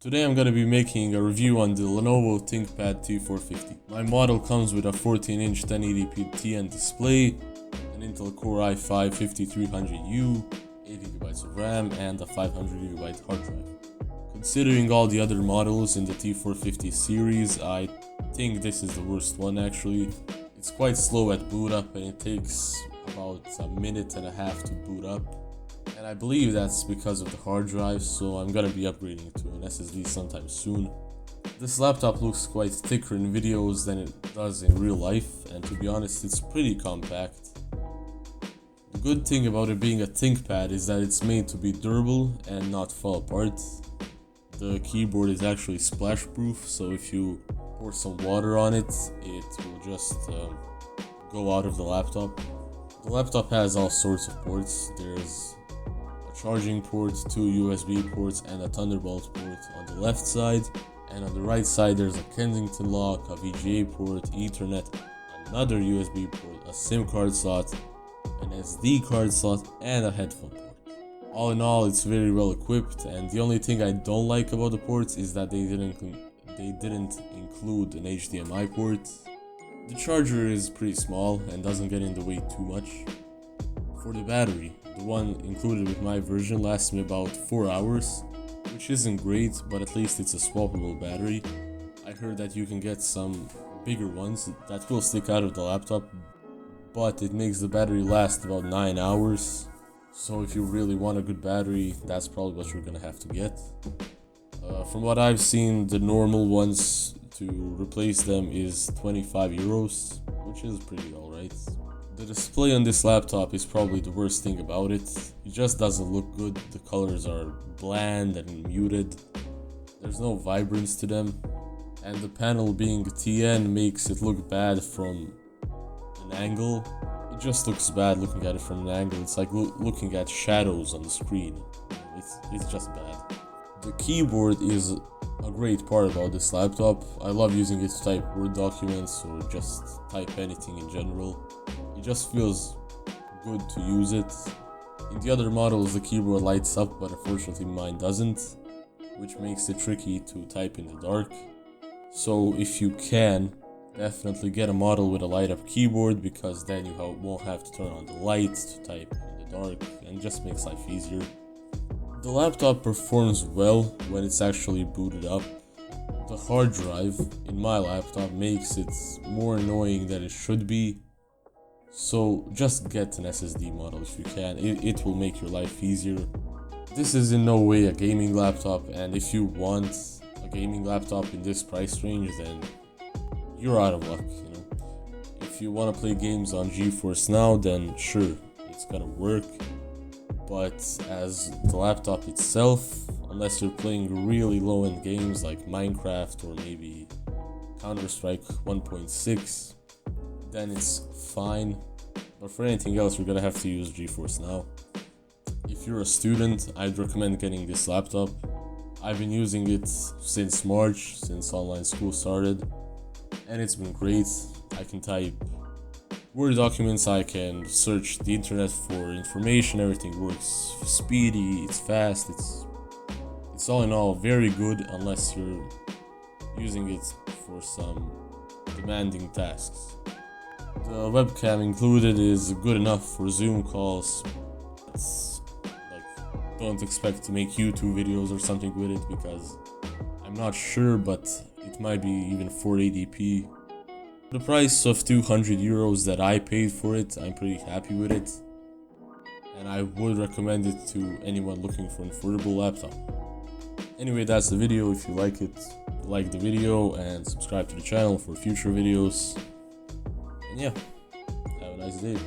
Today I'm gonna be making a review on the Lenovo ThinkPad T450. My model comes with a 14-inch 1080p TN display, an Intel Core i5-5300U, 8GB of RAM, and a 500GB hard drive. Considering all the other models in the T450 series, I think this is the worst one actually. It's quite slow at boot up and it takes about a minute and a half to boot up. And I believe that's because of the hard drive, so I'm gonna be upgrading to an SSD sometime soon. This laptop looks quite thicker in videos than it does in real life, and to be honest, it's pretty compact. The good thing about it being a ThinkPad is that it's made to be durable and not fall apart. The keyboard is actually splash proof, so if you pour some water on it, it will just go out of the laptop. The laptop has all sorts of ports. There's charging port, 2 USB ports, and a Thunderbolt port on the left side, and on the right side there's a Kensington lock, a VGA port, Ethernet, another USB port, a SIM card slot, an SD card slot, and a headphone port. All in all, it's very well equipped, and the only thing I don't like about the ports is that they didn't include an HDMI port. The charger is pretty small and doesn't get in the way too much. For the battery, the one included with my version lasts me about 4 hours, which isn't great, but at least it's a swappable battery. I heard that you can get some bigger ones that will stick out of the laptop, but it makes the battery last about 9 hours. So if you really want a good battery, that's probably what you're gonna have to get. From what I've seen, the normal ones to replace them is 25 euros, which is pretty alright. The display on this laptop is probably the worst thing about it. It just doesn't look good. The colors are bland and muted. There's no vibrance to them. And the panel being TN makes it look bad from an angle. It just looks bad looking at it from an angle. It's like looking at shadows on the screen. It's just bad. The keyboard is a great part about this laptop. I love using it to type Word documents or just type anything in general. It just feels good to use it. In the other models the keyboard lights up, but unfortunately mine doesn't, which makes it tricky to type in the dark. So if you can, definitely get a model with a light up keyboard, because then you won't have to turn on the lights to type in the dark, and it just makes life easier. The laptop performs well when it's actually booted up. The hard drive in my laptop makes it more annoying than it should be. So just get an SSD model if you can, it will make your life easier. This is in no way a gaming laptop, and if you want a gaming laptop in this price range, then you're out of luck, you know. If you want to play games on GeForce Now, then sure, it's gonna work. But as the laptop itself, unless you're playing really low-end games like Minecraft or maybe Counter-Strike 1.6, then it's fine. But for anything else, you're gonna have to use GeForce Now. If you're a student, I'd recommend getting this laptop. I've been using it since March, since online school started, and it's been great. I can type Word documents, I can search the internet for information, everything works speedy, it's fast, it's all in all very good, unless you're using it for some demanding tasks. The webcam included is good enough for Zoom calls. It's like, don't expect to make YouTube videos or something with it, because I'm not sure, but it might be even 480p. The price of 200 euros that I paid for it, I'm pretty happy with it, and I would recommend it to anyone looking for an affordable laptop. Anyway, that's the video. If you like it, like the video and subscribe to the channel for future videos. And yeah, have a nice day.